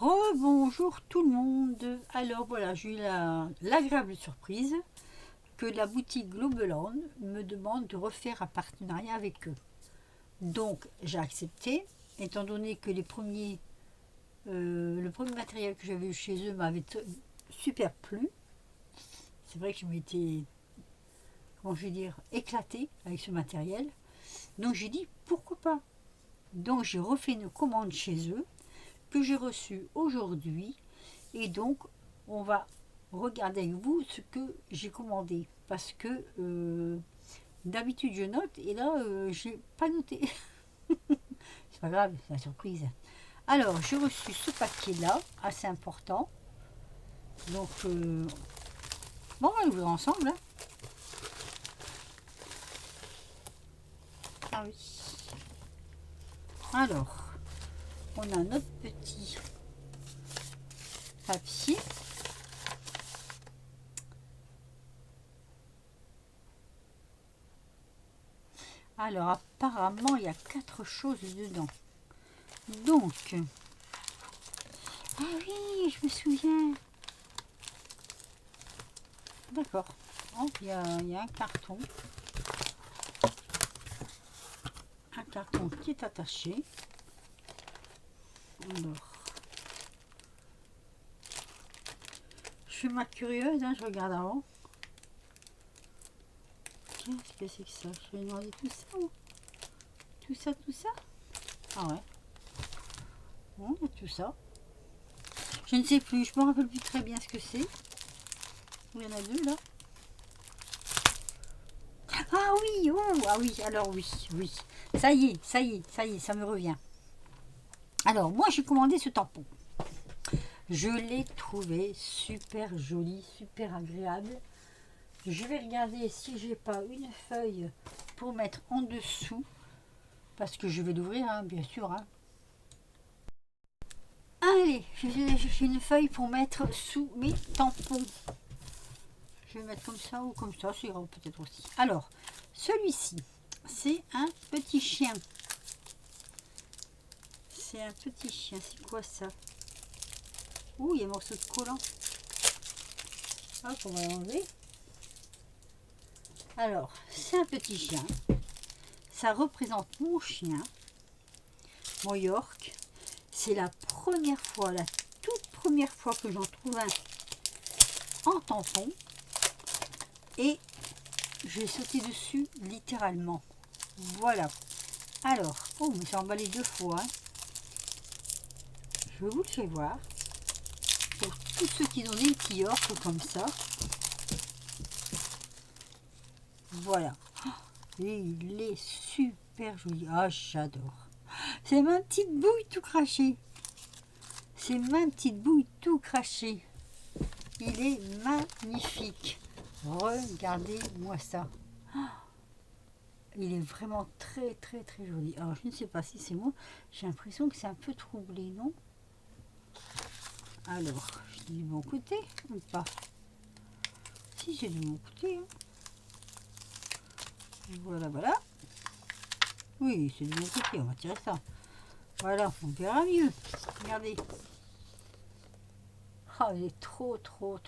Rebonjour tout le monde. Alors voilà, j'ai eu l'agréable surprise que la boutique Globeland me demande de refaire un partenariat avec eux. Donc j'ai accepté, étant donné que le premier matériel que j'avais eu chez eux m'avait super plu. C'est vrai que je m'étais, comment je vais dire, éclatée avec ce matériel. Donc j'ai dit pourquoi pas. Donc j'ai refait une commande chez eux que j'ai reçue aujourd'hui. Et donc, on va regarder avec vous ce que j'ai commandé. Parce que d'habitude, je note et là, j'ai pas noté. C'est pas grave, c'est la surprise. Alors, j'ai reçu ce paquet-là, assez important. Donc, bon, on va l'ouvrir ensemble. Hein. Ah oui. Alors, on a notre petit papier. Alors, apparemment, il y a 4 choses dedans. Donc, ah oui, je me souviens. D'accord. Oh, il y a un carton. Un carton qui est attaché. Alors, je suis ma curieuse, hein, je regarde avant. Qu'est-ce que c'est que ça? Je vais demander tout ça. Tout ça. Ah ouais. Bon, il y a tout ça. Je ne sais plus, je me rappelle plus très bien ce que c'est. Il y en a 2 là. Ah oui, oh, ah oui, alors oui. Ça y est, ça me revient. Alors, moi j'ai commandé ce tampon. Je l'ai trouvé super joli, super agréable. Je vais regarder si j'ai pas une feuille pour mettre en dessous. Parce que je vais l'ouvrir, hein, bien sûr. Hein. Allez, j'ai une feuille pour mettre sous mes tampons. Je vais mettre comme ça ou comme ça, ça ira peut-être aussi. Alors, celui-ci, c'est un petit chien. C'est un petit chien, c'est quoi ça? Ouh, il y a un morceau de collant. Hop, on va l'enlever. Alors, c'est un petit chien. Ça représente mon chien, mon York. C'est la première fois, la toute première fois que j'en trouve un en tampon. Et je vais sauter dessus littéralement. Voilà. Alors, oh, mais c'est emballé 2 fois. Hein. Je vais vous le faire voir. Pour tous ceux qui ont des petits York comme ça. Voilà. Et il est super joli. Ah, j'adore. C'est ma petite bouille tout crachée. C'est ma petite bouille tout crachée. Il est magnifique. Regardez-moi ça. Il est vraiment très joli. Alors je ne sais pas si c'est moi. J'ai l'impression que c'est un peu troublé, non? Alors, je dis du bon côté ou pas? Si, c'est du bon côté. Hein. Voilà. Oui, c'est du bon côté. On va tirer ça. Voilà, on verra mieux. Regardez. Oh, il est trop beau.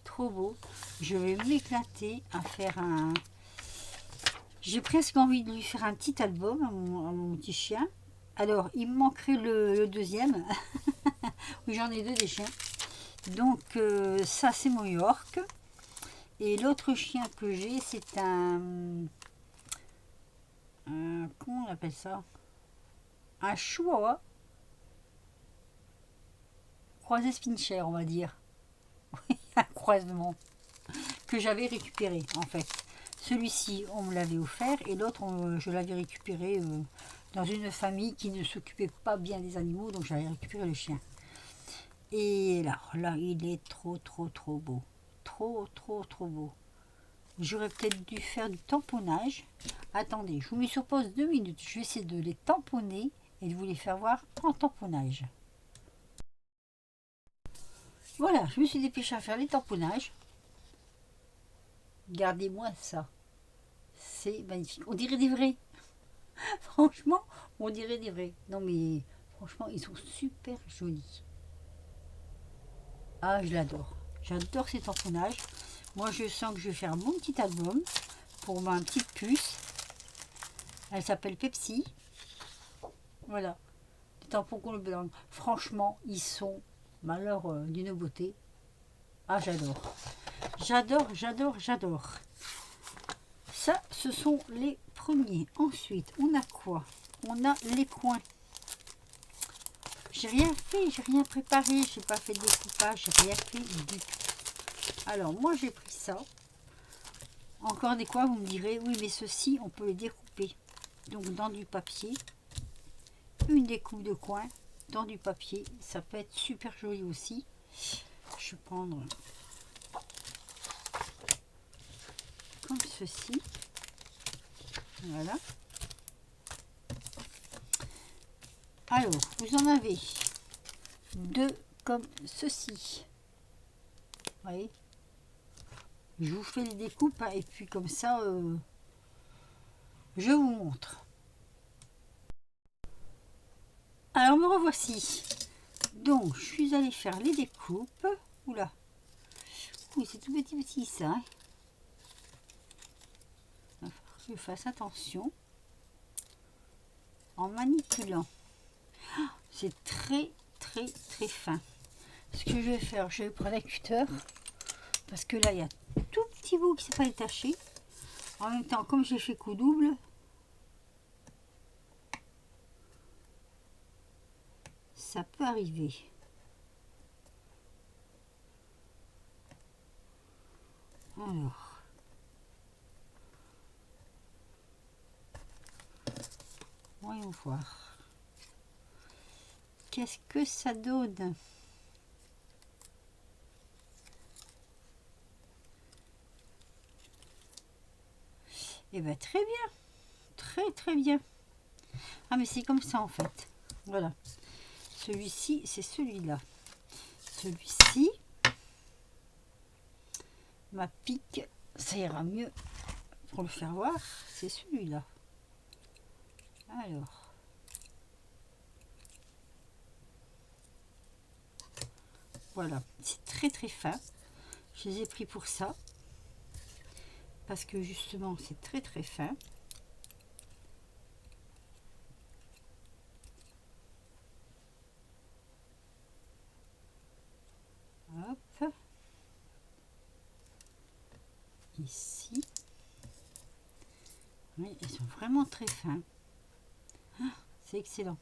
Trop beau. Je vais m'éclater à faire un... J'ai presque envie de lui faire un petit album à mon petit chien. Alors, il me manquerait le deuxième. Oui, j'en ai 2 des chiens. Donc, ça, c'est mon York. Et l'autre chien que j'ai, c'est comment on appelle ça? Un chihuahua. Croisé Spincher, on va dire. Un croisement. Que j'avais récupéré, en fait. Celui-ci, on me l'avait offert. Et l'autre, je l'avais récupéré dans une famille qui ne s'occupait pas bien des animaux. Donc, j'avais récupéré le chien. Et là, il est trop beau. Trop beau. J'aurais peut-être dû faire du tamponnage. Attendez, je vous mets sur pause 2 minutes. Je vais essayer de les tamponner et de vous les faire voir en tamponnage. Voilà, je me suis dépêchée à faire les tamponnages. Regardez-moi ça. C'est magnifique. On dirait des vrais. Franchement, on dirait des vrais. Non mais, Franchement, ils sont super jolis. Ah, je l'adore. J'adore cet empennage. Moi, je sens que je vais faire mon petit album pour ma petite puce. Elle s'appelle Pepsi. Voilà. Des tampons qu'on blanc. Franchement, ils sont malheur d'une beauté. Ah, j'adore. J'adore, j'adore, j'adore. Ça, ce sont les premiers. Ensuite, on a quoi? On a les coins. J'ai rien fait, j'ai rien préparé, j'ai pas fait de découpage, j'ai rien fait du tout. Alors, moi, j'ai pris ça. Encore des coins, vous me direz, oui, mais ceci, on peut les découper. Donc, dans du papier. Une découpe de coins dans du papier. Ça peut être super joli aussi. Je vais prendre comme ceci. Voilà. Alors, vous en avez deux comme ceci. Vous voyez, je vous fais les découpes hein, et puis comme ça, je vous montre. Alors, me revoici. Donc, je suis allée faire les découpes. Oula. Oui, c'est tout petit petit ça. Hein. Il va falloir que je fasse attention en manipulant. C'est très très fin. Ce que je vais faire, je vais prendre un cutter parce que là il y a tout petit bout qui s'est pas détaché. En même temps, comme j'ai fait coup double, ça peut arriver. Alors, voyons voir. Qu'est-ce que ça donne? Eh bien, très bien. Très, très bien. Ah, mais c'est comme ça, en fait. Voilà. Celui-ci, c'est celui-là. Celui-ci, ma pique, ça ira mieux pour le faire voir. C'est celui-là. Alors. Voilà. C'est très, très fin. Je les ai pris pour ça. Parce que, justement, c'est très, très fin. Hop. Ici. Oui, ils sont vraiment très fins. Ah, c'est excellent.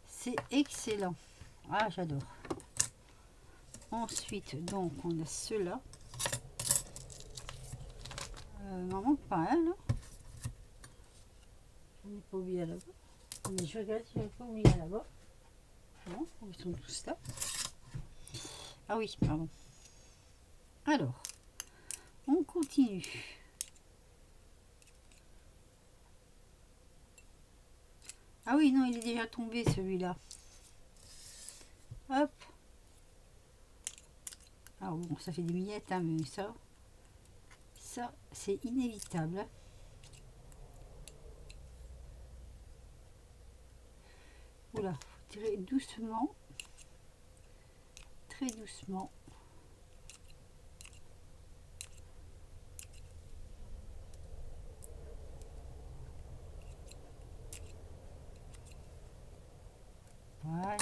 C'est excellent. Ah, j'adore. Ensuite, donc, on a ceux-là. M'en manque pas un, là. Je n'ai pas oublié là-bas. Mais je regarde si je n'ai pas oublié là-bas. Non, ils sont tous là. Ah oui, pardon. Alors, on continue. Ah oui, non, il est déjà tombé celui-là. Hop. Ah bon, ça fait des miettes, hein, mais ça c'est inévitable. Oula, faut tirer doucement. Très doucement. Voilà.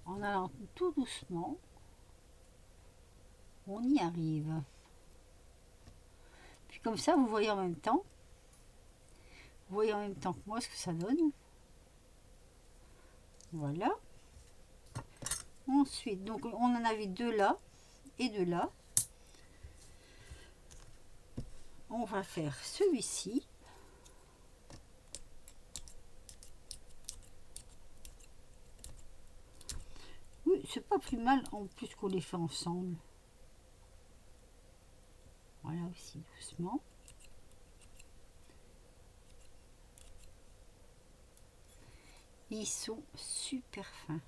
En allant tout doucement, on y arrive. Puis comme ça, vous voyez en même temps. Vous voyez en même temps que moi ce que ça donne. Voilà. Ensuite, donc on en avait deux là et deux là. On va faire celui-ci. Oui, c'est pas plus mal en plus qu'on les fait ensemble. Voilà aussi doucement. Ils sont super fins.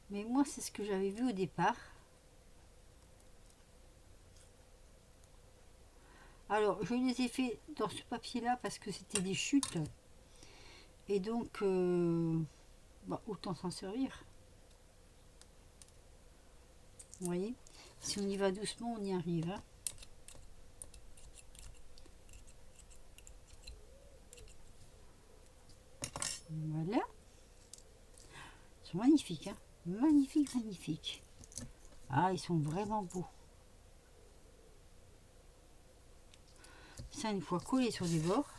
Mais moi, c'est ce que j'avais vu au départ. Alors, je les ai fait dans ce papier-là parce que c'était des chutes. Et donc, bah, autant s'en servir. Vous voyez, si on y va doucement, on y arrive. Hein. Voilà. Ils sont magnifiques. Hein. Magnifiques, magnifiques. Ah, ils sont vraiment beaux. Ça, une fois collé sur des bords.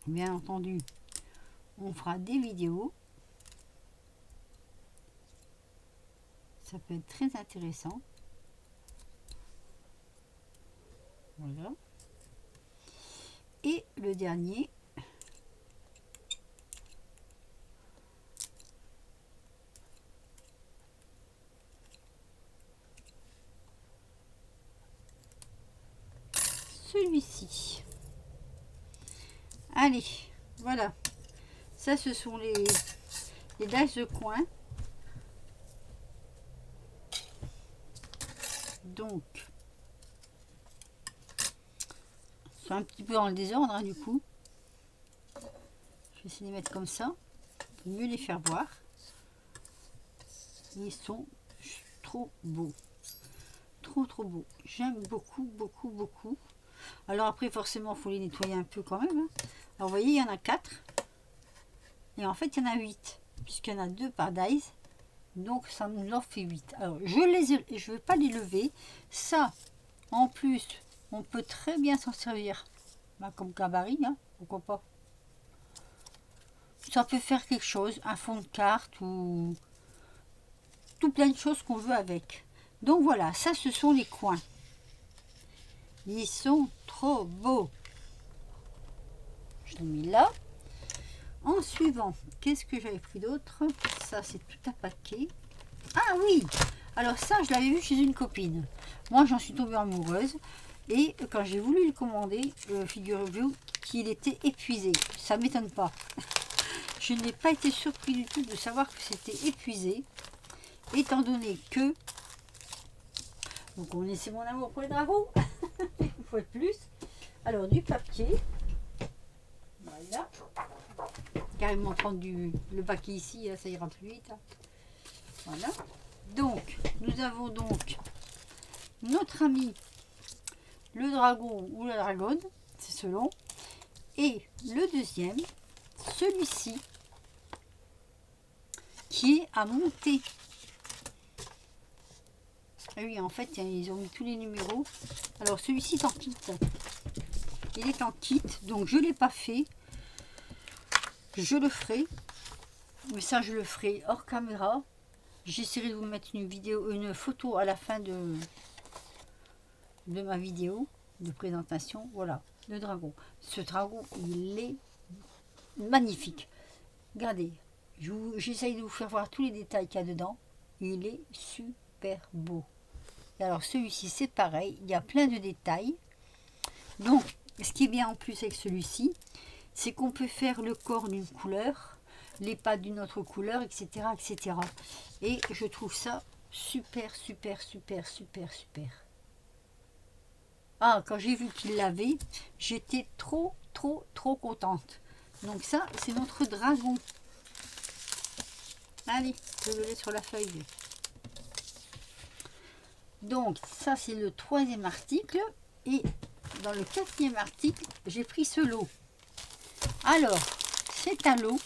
Bien entendu, on fera des vidéos. Ça peut être très intéressant. Voilà. Et le dernier. Celui-ci. Allez, voilà. Ça, ce sont les dice de coin. Donc, c'est un petit peu dans le désordre, hein, du coup. Je vais essayer de les mettre comme ça, pour mieux les faire voir. Ils sont trop beaux. Trop, trop beaux. J'aime beaucoup, beaucoup, beaucoup. Alors après, forcément, il faut les nettoyer un peu quand même. Hein. Alors, vous voyez, il y en a 4. Et en fait, il y en a 8. Puisqu'il y en a 2 par dice. Donc, ça nous en fait 8. Alors, je ne vais pas les lever. Ça, en plus, on peut très bien s'en servir. Bah, comme gabarit, hein, pourquoi pas. Ça peut faire quelque chose. Un fond de carte ou tout plein de choses qu'on veut avec. Donc, voilà. Ça, ce sont les coins. Ils sont trop beaux. Je l'ai mis là. En suivant, qu'est-ce que j'avais pris d'autre? Ça, c'est tout un paquet. Ah oui! Alors ça, je l'avais vu chez une copine. Moi, j'en suis tombée amoureuse. Et quand j'ai voulu le commander, figurez-vous qu'il était épuisé. Ça ne m'étonne pas. Je n'ai pas été surpris du tout de savoir que c'était épuisé. Étant donné que... Vous connaissez mon amour pour les dragons. Une fois de plus. Alors, du papier. Voilà. Carrément prendre le paquet ici, ça ira plus vite. Voilà. Donc, nous avons donc notre ami le dragon ou la dragonne, c'est selon. Et le deuxième, celui-ci, qui est à monter. Ah oui, en fait, ils ont mis tous les numéros. Alors, celui-ci est en kit. Il est en kit, donc je ne l'ai pas fait. Je le ferai. Mais ça, je le ferai hors caméra. J'essaierai de vous mettre une photo à la fin de ma vidéo de présentation. Voilà, le dragon. Ce dragon, il est magnifique. Regardez, j'essaye de vous faire voir tous les détails qu'il y a dedans. Il est super beau. Et alors celui-ci, c'est pareil. Il y a plein de détails. Donc, ce qui est bien en plus avec celui-ci, c'est qu'on peut faire le corps d'une couleur, les pattes d'une autre couleur, etc., etc. Et je trouve ça super, super, super, super, super. Ah, quand j'ai vu qu'il l'avait, j'étais trop, trop, trop contente. Donc ça, c'est notre dragon. Allez, je le laisse sur la feuille. Donc ça, c'est le 3e article. Et dans le 4e article, j'ai pris ce lot. Alors, c'est un lot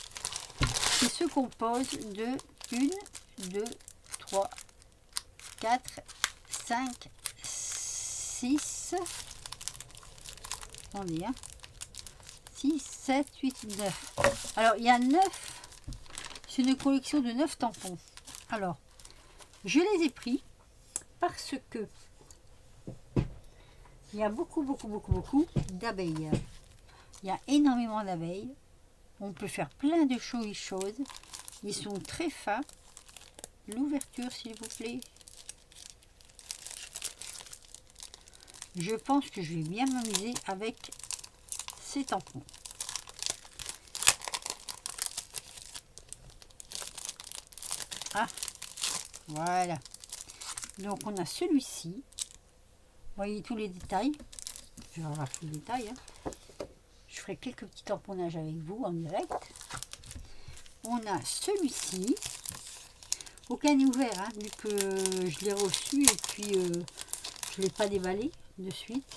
qui se compose de 1, 2, 3, 4, 5, 6. Attendez, hein. 6, 7, 8, 9. Alors, il y a 9. C'est une collection de 9 tampons. Alors, je les ai pris parce que il y a beaucoup, beaucoup, beaucoup, beaucoup d'abeilles. Il y a énormément d'abeilles. On peut faire plein de jolies choses. Ils sont très fins. L'ouverture, s'il vous plaît. Je pense que je vais bien m'amuser avec ces tampons. Ah, voilà. Donc on a celui-ci. Vous voyez tous les détails. je verrai tout le détail. Hein. Je ferai quelques petits tamponnages avec vous en direct. On a celui-ci. Aucun n'est ouvert, hein, vu que je l'ai reçu et puis je ne l'ai pas déballé de suite.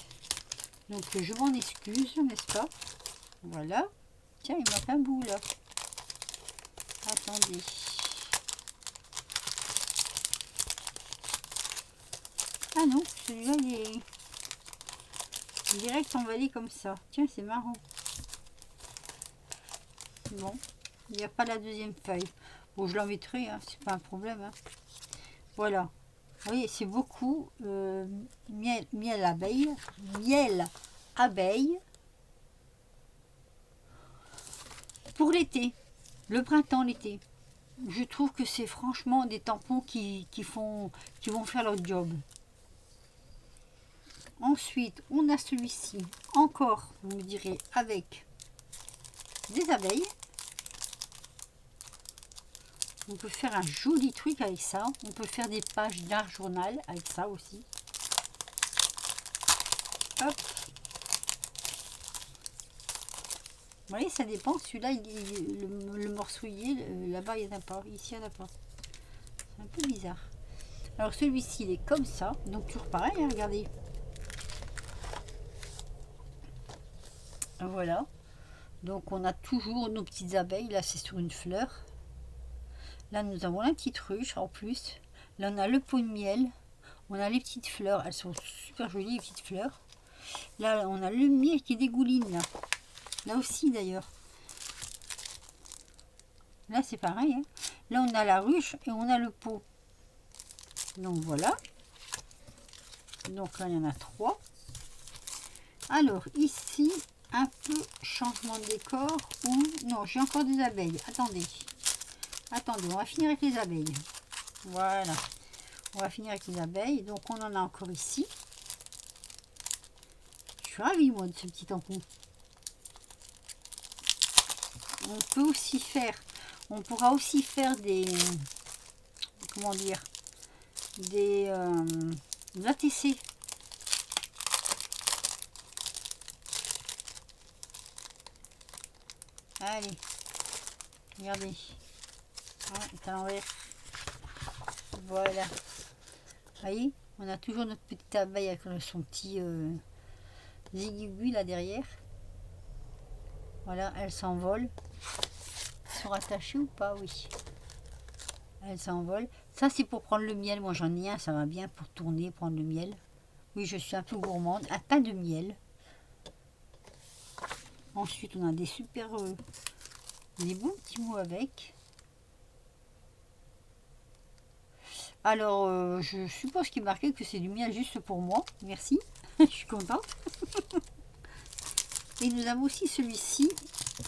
Donc je m'en excuse, n'est-ce pas? Voilà. Tiens, il manque un bout là. Attendez. Ah non, celui-là il est direct emballé comme ça. Tiens, c'est marrant. Bon, il n'y a pas la deuxième feuille. Bon, je l'en mettrai, hein, c'est pas un problème. Hein. Voilà. Vous voyez, c'est beaucoup miel abeille. Miel abeille. Pour l'été. Le printemps, l'été. Je trouve que c'est franchement des tampons qui vont faire leur job. Ensuite, on a celui-ci. Encore, vous me direz, avec des abeilles. On peut faire un joli truc avec ça. On peut faire des pages d'un journal avec ça aussi. Hop. Vous voyez, ça dépend. Celui-là, le morceauier, là-bas, il n'y en a pas. Ici, il n'y en a pas. C'est un peu bizarre. Alors, celui-ci, il est comme ça. Donc, toujours pareil, hein, regardez. Voilà. Donc, on a toujours nos petites abeilles. Là, c'est sur une fleur. Là, nous avons la petite ruche en plus. Là, on a le pot de miel. On a les petites fleurs. Elles sont super jolies, les petites fleurs. Là, on a le miel qui dégouline. Là, là aussi, d'ailleurs. Là, c'est pareil. Hein. Là, on a la ruche et on a le pot. Donc, voilà. Donc, là, il y en a 3. Alors, ici, un peu changement de décor. Ou non, j'ai encore des abeilles. Attendez. Attendez, on va finir avec les abeilles. Voilà. On va finir avec les abeilles. Donc, on en a encore ici. Je suis ravie, moi, de ce petit tampon. On peut aussi faire... On pourra aussi faire des... Comment dire? Des ATC. Allez. Regardez. C'est à l'envers. Voilà. Vous voyez, on a toujours notre petite abeille avec son petit zigouille là derrière. Voilà, elle s'envole. Elles sont attachées ou pas? Oui. Elle s'envole. Ça, c'est pour prendre le miel. Moi, j'en ai un, ça va bien pour tourner, prendre le miel. Oui, je suis un peu gourmande. Un tas de miel. Ensuite, on a des super... des bons petits mots avec. Alors, je suppose qu'il est marqué que c'est du miel juste pour moi. Merci. Je suis contente. Et nous avons aussi celui-ci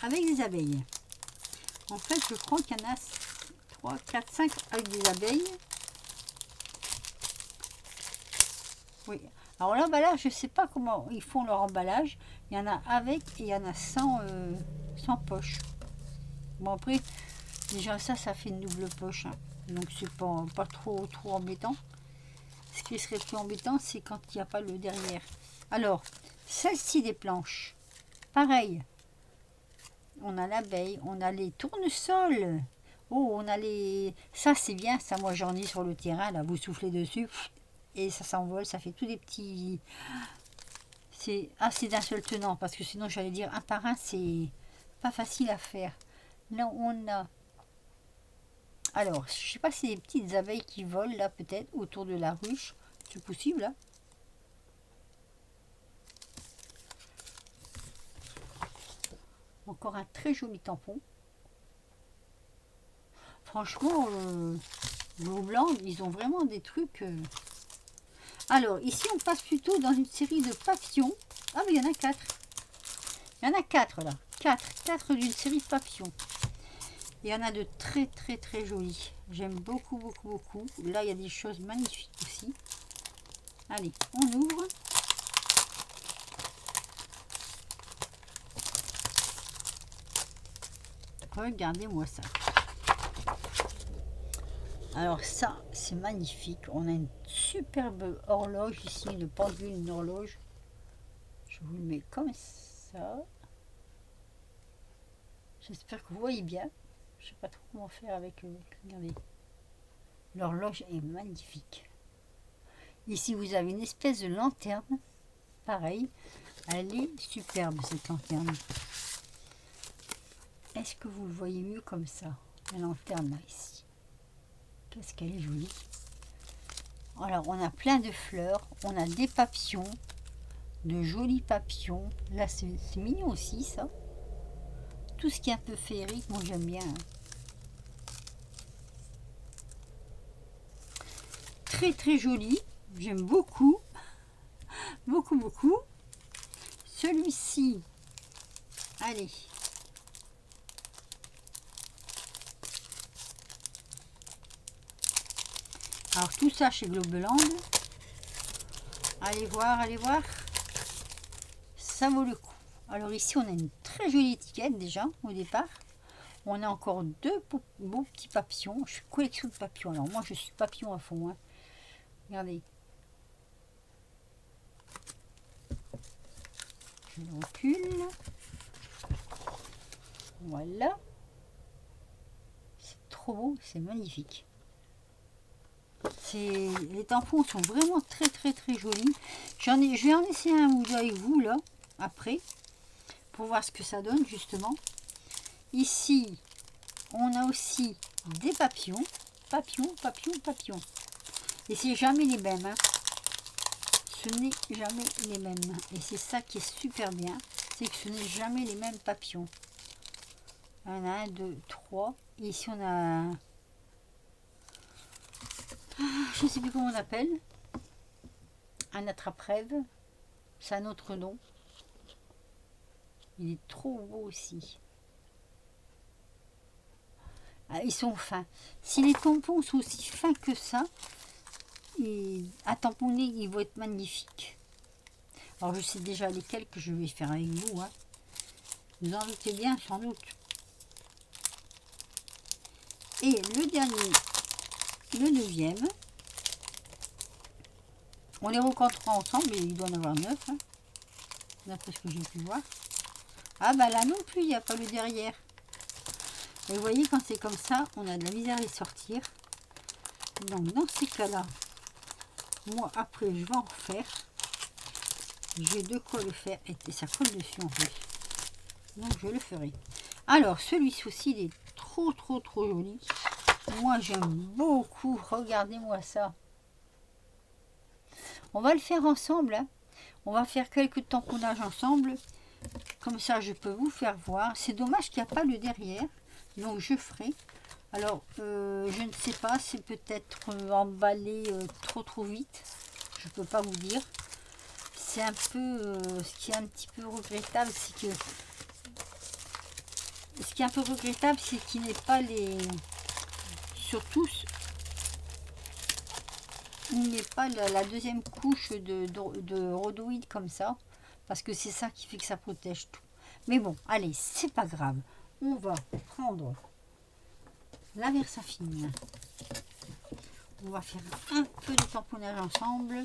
avec des abeilles. En fait, je crois qu'il y en a 3, 4, 5 avec des abeilles. Oui. Alors l'emballage, je ne sais pas comment ils font leur emballage. Il y en a avec et il y en a sans poche. Bon, après, déjà ça fait une double poche. Hein. Donc c'est pas trop embêtant. Ce qui serait plus embêtant, c'est quand il n'y a pas le derrière. Alors, celle-ci des planches. Pareil. On a l'abeille, on a les tournesols. Oh, on a les... Ça, c'est bien. Ça, moi, j'en ai sur le terrain. Là, vous soufflez dessus. Et ça s'envole. Ça fait tous des petits... C'est assez d'un seul tenant. Parce que sinon, j'allais dire un par un, c'est pas facile à faire. Là, on a... Alors, je sais pas si c'est des petites abeilles qui volent, là, peut-être, autour de la ruche. C'est possible, là. Encore un très joli tampon. Franchement, vos blancs, ils ont vraiment des trucs... Alors, ici, on passe plutôt dans une série de papillons. Ah, mais il y en a 4. Il y en a 4, là. 4 d'une série de papillons. Il y en a de très, très, très jolis. J'aime beaucoup, beaucoup, beaucoup. Là, il y a des choses magnifiques aussi. Allez, on ouvre. Regardez-moi ça. Alors ça, c'est magnifique. On a une superbe horloge ici, une pendule, une horloge. Je vous le mets comme ça. J'espère que vous voyez bien. Je sais pas trop comment faire avec eux. Regardez. L'horloge est magnifique. Ici, vous avez une espèce de lanterne. Pareil. Elle est superbe, cette lanterne. Est-ce que vous le voyez mieux comme ça? La lanterne, là, ici. Qu'est-ce qu'elle est jolie. Alors, on a plein de fleurs. On a des papillons. De jolis papillons. Là, c'est mignon aussi, ça. Tout ce qui est un peu féerique, moi, j'aime bien. Très, très joli. J'aime beaucoup. Beaucoup, beaucoup. Celui-ci. Allez. Alors tout ça chez Globeland. Allez voir, ça vaut le coup. Alors ici on a une très jolie étiquette déjà au départ. On a encore deux beaux petits papillons. Je suis collection de papillons. Alors moi je suis papillon à fond. Hein. Regardez. Je recule. Voilà. C'est trop beau, c'est magnifique. Les tampons sont vraiment très très très jolis. Je vais en essayer un ou deux avec vous là après pour voir ce que ça donne justement. Ici on a aussi des papillons, papillons. Et c'est jamais les mêmes. Hein. Ce n'est jamais les mêmes. Et c'est ça qui est super bien, c'est que ce n'est jamais les mêmes papillons. Il y en a 1, 2, 3. Et ici on a je ne sais plus comment on appelle. Un attrape-rêve. C'est un autre nom. Il est trop beau aussi. Ah, ils sont fins. Si les tampons sont aussi fins que ça, à tamponner, ils vont être magnifiques. Alors je sais déjà lesquels que je vais faire avec vous. Hein. Vous en doutez bien, sans doute. Et le dernier, le 9e. On les rencontrera ensemble, et il doit en avoir 9, hein, d'après ce que j'ai pu voir. Ah bah là non plus, il n'y a pas le derrière. Et vous voyez, quand c'est comme ça, on a de la misère à les sortir. Donc dans ces cas-là, moi après je vais en refaire. J'ai de quoi le faire, et ça colle dessus en plus. Donc je le ferai. Alors celui-ci aussi, il est trop joli. Moi j'aime beaucoup, regardez-moi ça. On va le faire ensemble. Hein. On va faire quelques tamponnages ensemble. Comme ça, je peux vous faire voir. C'est dommage qu'il n'y a pas le derrière. Donc, je ferai. Alors, je ne sais pas. C'est peut-être emballé trop vite. Je ne peux pas vous dire. C'est un peu... ce qui est un petit peu regrettable, c'est que... Ce qui est un peu regrettable, c'est qu'il n'est pas les... Surtout... Il n'est pas la deuxième couche de rhodoïde comme ça, parce que c'est ça qui fait que ça protège tout. Mais bon, allez, c'est pas grave. On va prendre la Versafine. On va faire un peu de tamponnage ensemble.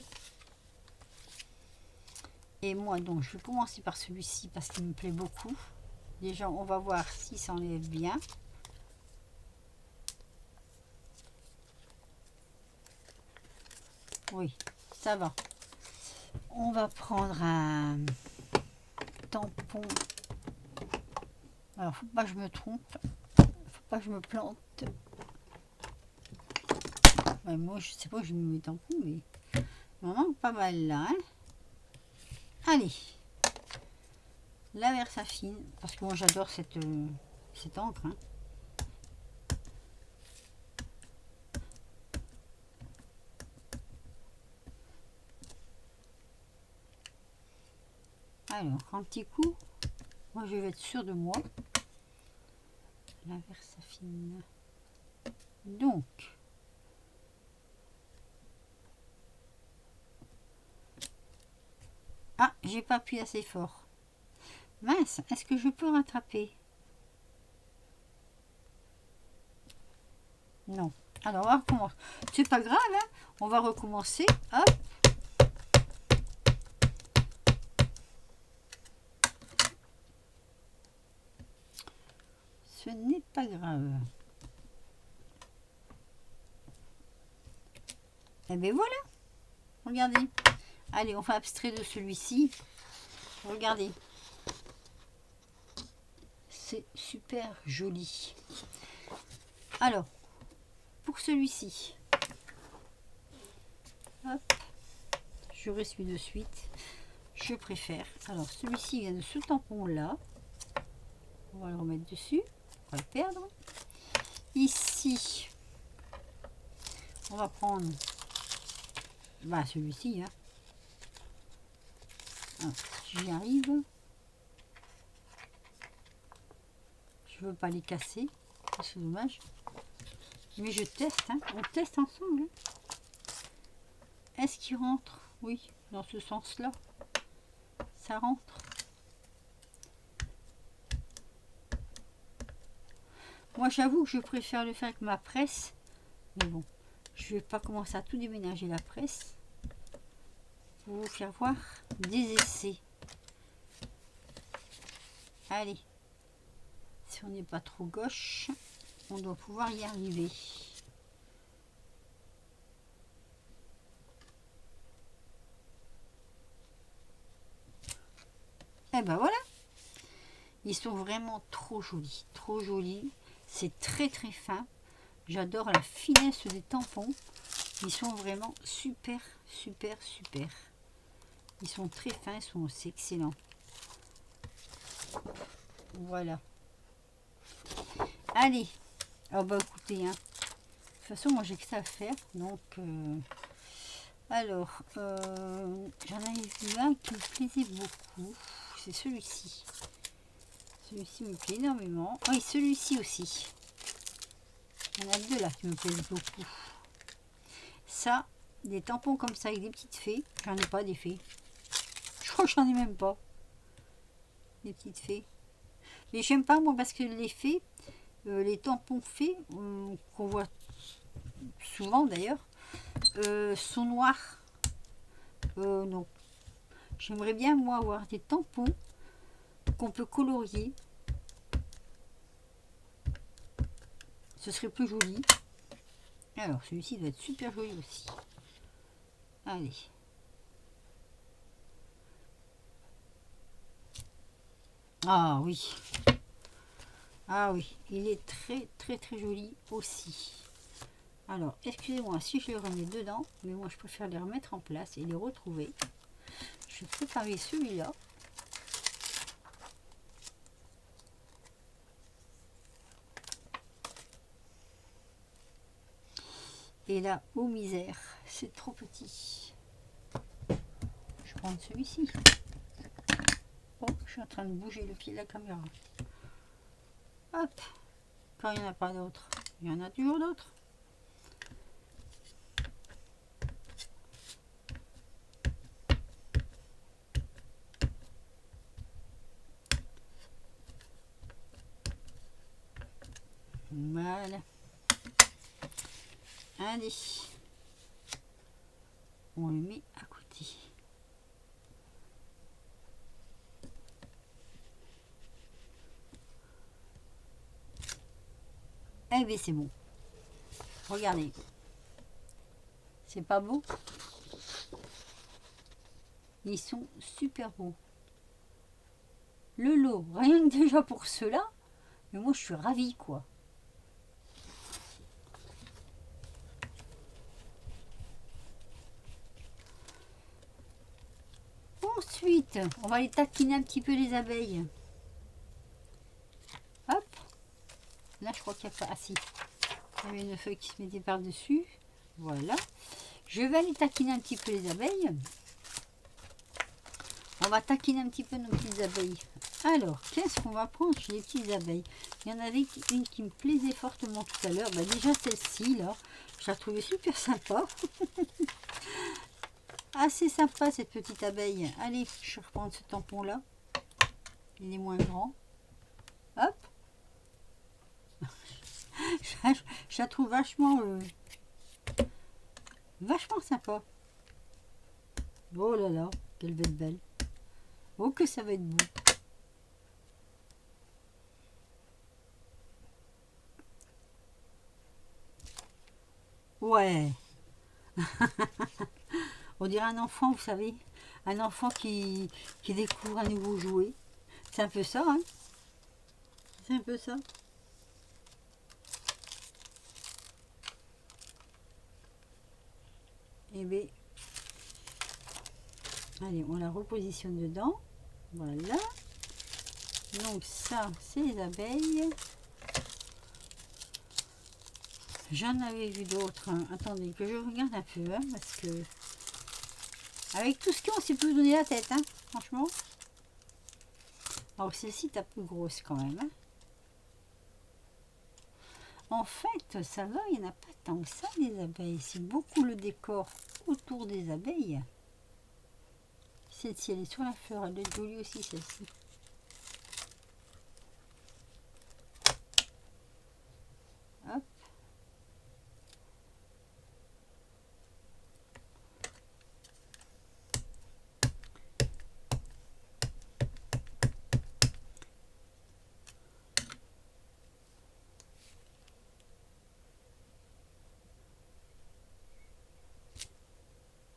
Et moi, donc, je vais commencer par celui-ci parce qu'il me plaît beaucoup. Déjà, on va voir si ça enlève bien. Oui, ça va. On va prendre un tampon. Alors, faut pas que je me trompe. Faut pas que je me plante. Ouais, moi, je sais pas où je mets mes tampons, mais il m'en manque pas mal là. Hein. Allez. La Versafine. Parce que moi, j'adore cette encre. Hein. Alors, un petit coup, moi je vais être sûre de moi. La Versafine. Donc, ah, j'ai pas appuyé assez fort. Mince, est-ce que je peux rattraper? Non. Alors, on va recommencer. C'est pas grave, hein, on va recommencer. Hop. Ce n'est pas grave. Et bien voilà. Regardez. Allez, on va abstraire de celui-ci. Regardez. C'est super joli. Alors, pour celui-ci, hop, je ressuie de suite. Je préfère. Alors, celui-ci vient de ce tampon-là. On va le remettre dessus. On va le perdre. Ici, on va prendre celui-ci. Si j'y arrive. Je veux pas les casser. C'est dommage. Mais je teste. On teste ensemble. Est-ce qu'il rentre? Oui, dans ce sens-là. Ça rentre. Moi, j'avoue que je préfère le faire avec ma presse. Mais bon, je vais pas commencer à tout déménager la presse. Pour vous faire voir des essais. Allez. Si on n'est pas trop gauche, on doit pouvoir y arriver. Et ben voilà. Ils sont vraiment trop jolis. Trop jolis. C'est très très fin. J'adore la finesse des tampons. Ils sont vraiment super, super, super. Ils sont très fins, ils sont aussi excellents. Voilà. Allez. Oh bah écoutez, de toute façon, moi j'ai que ça à faire. Donc, alors, j'en avais vu un qui me plaisait beaucoup. C'est celui-ci. Celui-ci me plaît énormément. Oui, celui-ci aussi. Il y en a deux là qui me plaisent beaucoup. Ça, des tampons comme ça avec des petites fées. J'en ai pas des fées. Je crois que j'en ai même pas. Des petites fées. Mais j'aime pas moi parce que les fées, les tampons fées, qu'on voit souvent d'ailleurs, sont noirs. Non. J'aimerais bien moi avoir des tampons qu'on peut colorier. Ce serait plus joli. Alors, celui-ci doit être super joli aussi. Allez. Ah oui. Ah oui, il est très très très joli aussi. Alors, excusez-moi si je les remets dedans, mais moi je préfère les remettre en place et les retrouver. Je vais préparer celui-là. Et là, oh misère, c'est trop petit. Je prends celui-ci. Oh, je suis en train de bouger le pied de la caméra. Hop, quand il n'y en a pas d'autres, il y en a toujours d'autres. Voilà. Allez. On le met à côté. Eh bien c'est bon. Regardez. C'est pas beau? Ils sont super beaux. Le lot, rien que déjà pour cela, mais moi je suis ravie quoi. Ensuite, on va les taquiner un petit peu les abeilles. Hop. Là je crois qu'il n'y a pas... Ah si. Il y avait une feuille qui se mettait par-dessus. Voilà. Je vais aller taquiner un petit peu les abeilles. On va taquiner un petit peu nos petites abeilles. Alors, qu'est-ce qu'on va prendre chez les petites abeilles? Il y en avait une qui me plaisait fortement tout à l'heure. Bah, déjà celle-ci, là, je la trouvais super sympa. Assez sympa cette petite abeille. Allez, je vais reprendre ce tampon-là. Il est moins grand. Hop. Je la trouve vachement sympa. Oh là là, qu'elle va être belle. Oh que ça va être beau. Ouais. On dirait un enfant, vous savez. Un enfant qui découvre un nouveau jouet. C'est un peu ça, hein. C'est un peu ça. Et bien, allez, on la repositionne dedans. Voilà. Donc ça, c'est les abeilles. J'en avais vu d'autres. Hein. Attendez, que je regarde un peu, hein, parce que avec tout ce qu'on s'est plus donné la tête, hein, franchement. Alors celle-ci est un peu grosse quand même. Hein. En fait, ça va, il n'y en a pas tant que ça, les abeilles. C'est beaucoup le décor autour des abeilles. Celle-ci, elle est sur la fleur. Elle est jolie aussi, celle-ci. Hop.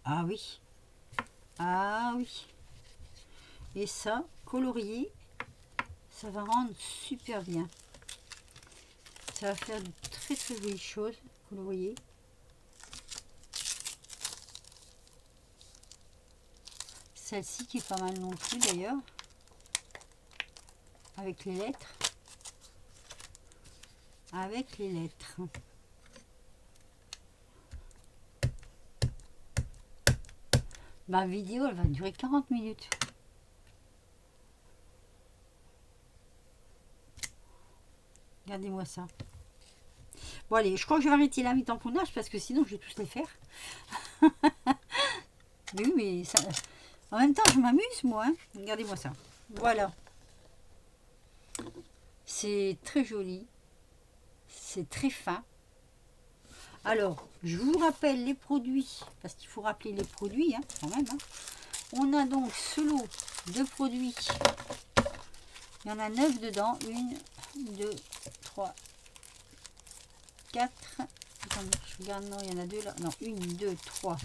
Ah oui. Ah oui. Et ça, colorié, ça va rendre super bien. Ça va faire de très très jolies choses, coloriées. Celle-ci qui est pas mal non plus d'ailleurs. Avec les lettres. Avec les lettres. Ma vidéo, elle va durer 40 minutes. Regardez-moi ça. Bon allez, je crois que je vais arrêter là mes tamponnages parce que sinon je vais tous les faire. Mais oui, mais ça, en même temps je m'amuse moi. Hein. Regardez-moi ça. Voilà. C'est très joli. C'est très fin. Alors, je vous rappelle les produits, parce qu'il faut rappeler les produits hein, quand même. Hein. On a donc ce lot de produits. Il y en a 9 dedans. 1, 2, 3, 4. Attendez, je regarde, non, il y en a 2 là. Non, 1, 2, 3,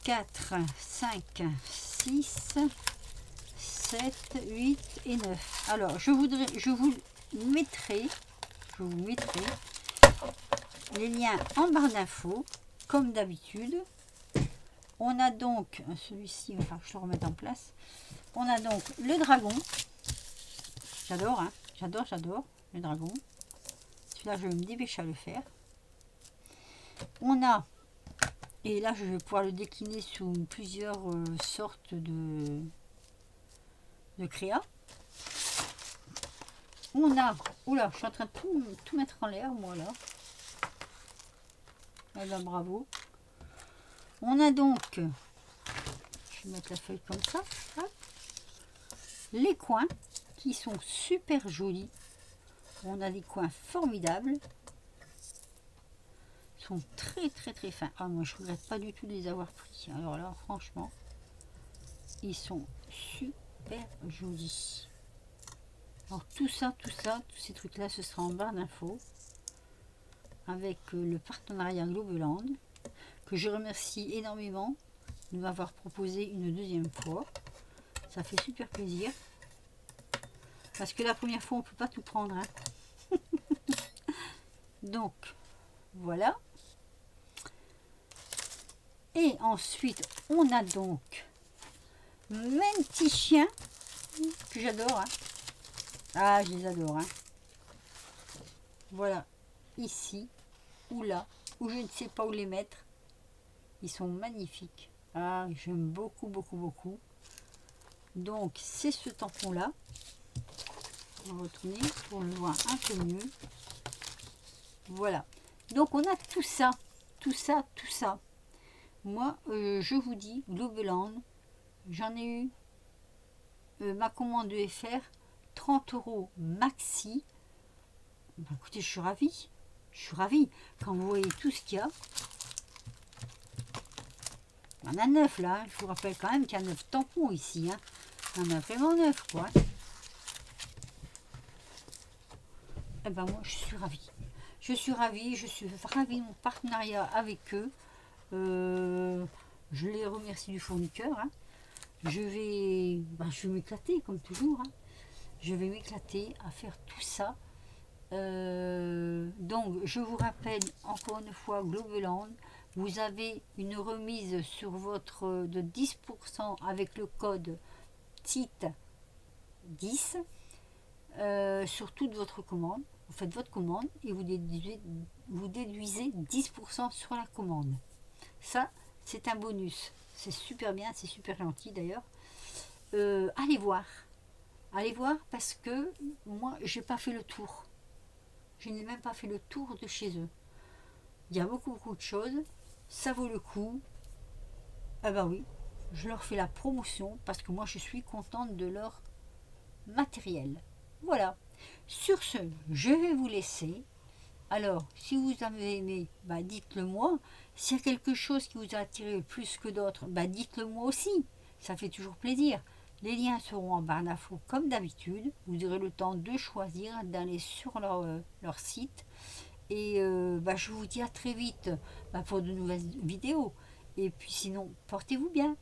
4, 5, 6, 7, 8 et 9. Alors, je vous mettrai les liens en barre d'infos, comme d'habitude. On a donc, celui-ci, enfin, je le remets en place. On a donc le dragon. J'adore, hein, j'adore le dragon. Celui-là, je vais me dépêcher à le faire. On a, et là, je vais pouvoir le décliner sous plusieurs sortes de créa. On a, oula, je suis en train de tout mettre en l'air, moi, là. Eh ben, bravo. On a donc, je vais mettre la feuille comme ça, hop, les coins qui sont super jolis. On a des coins formidables. Ils sont très très très fins. Ah, moi je regrette pas du tout de les avoir pris. Alors là, franchement, ils sont super jolis. Alors tout ça, tous ces trucs-là, ce sera en barre d'infos avec le partenariat Globeland, que je remercie énormément de m'avoir proposé une deuxième fois. Ça fait super plaisir. Parce que la première fois, on ne peut pas tout prendre. Hein. Donc, voilà. Et ensuite, on a donc mes petits chiens que j'adore. Hein. Ah, je les adore. Hein. Voilà, ici ou là, ou je ne sais pas où les mettre. Ils sont magnifiques. Ah, j'aime beaucoup, beaucoup, beaucoup. Donc, c'est ce tampon-là. On va retourner pour le voir un peu mieux. Voilà. Donc, on a tout ça. Tout ça, tout ça. Moi, je vous dis, Globeland, j'en ai eu ma commande de FR, 30 € maxi. Ben, écoutez, je suis ravie. Je suis ravie. Quand vous voyez tout ce qu'il y a. Il y en a 9 là. Hein. Je vous rappelle quand même qu'il y a 9 tampons ici. Hein. Il y en a vraiment 9 quoi. Et ben moi, je suis ravie. je suis ravie de mon partenariat avec eux. Je les remercie du fond du cœur. Hein. Je vais m'éclater comme toujours. Hein. Je vais m'éclater à faire tout ça. Donc, je vous rappelle encore une fois, Globeland, vous avez une remise sur votre de 10% avec le code TIT10 sur toute votre commande. Vous faites votre commande et vous déduisez 10% sur la commande. Ça, c'est un bonus. C'est super bien, c'est super gentil d'ailleurs. Allez voir. Allez voir parce que moi, j'ai pas fait le tour. Je n'ai même pas fait le tour de chez eux. Il y a beaucoup de choses. Ça vaut le coup. Ah bah oui, je leur fais la promotion parce que moi, je suis contente de leur matériel. Voilà. Sur ce, je vais vous laisser. Alors, si vous avez aimé, dites-le moi. S'il y a quelque chose qui vous a attiré plus que d'autres, dites-le moi aussi. Ça fait toujours plaisir. Les liens seront en barre d'infos comme d'habitude. Vous aurez le temps de choisir, d'aller sur leur site. Et je vous dis à très vite pour de nouvelles vidéos. Et puis sinon, portez-vous bien.